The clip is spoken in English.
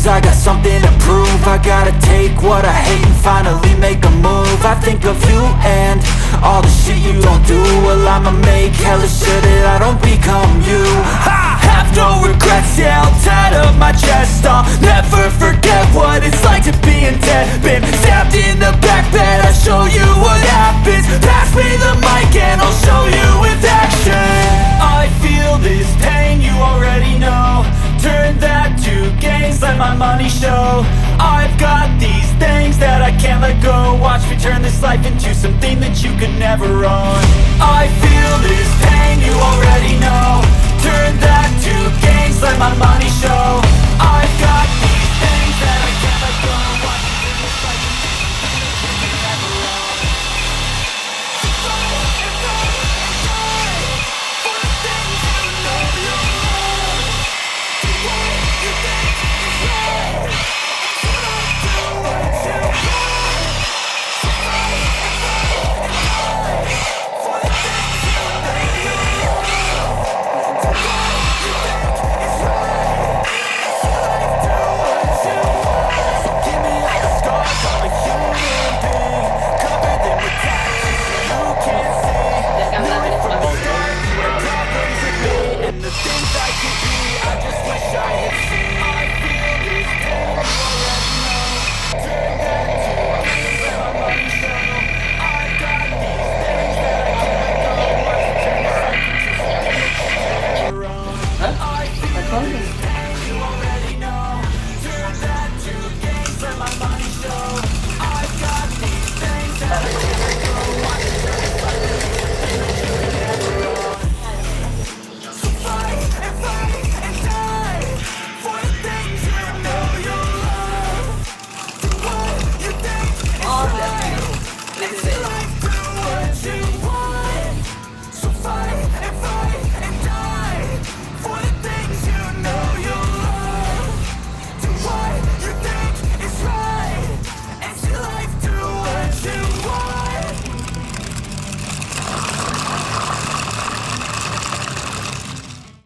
I got something to prove. I gotta take what I hate and finally make a move. I think of you and all the shit you don't do. Well, I'ma make hella sure that I don't become you. I have no regrets, yeah, I'll tie up my chest. I'll never forget what it's like to be in debt. Been stabbed in the back bed, I'll show you what happens. Pass me the mic and I'll show you with action. I feel this pain, you already know. Turn that to gains, let my money show. I've got these things that I can't let go. Watch me turn this life into something that you could never own. I feel this pain, you already know. Turn that to gains, let my money show.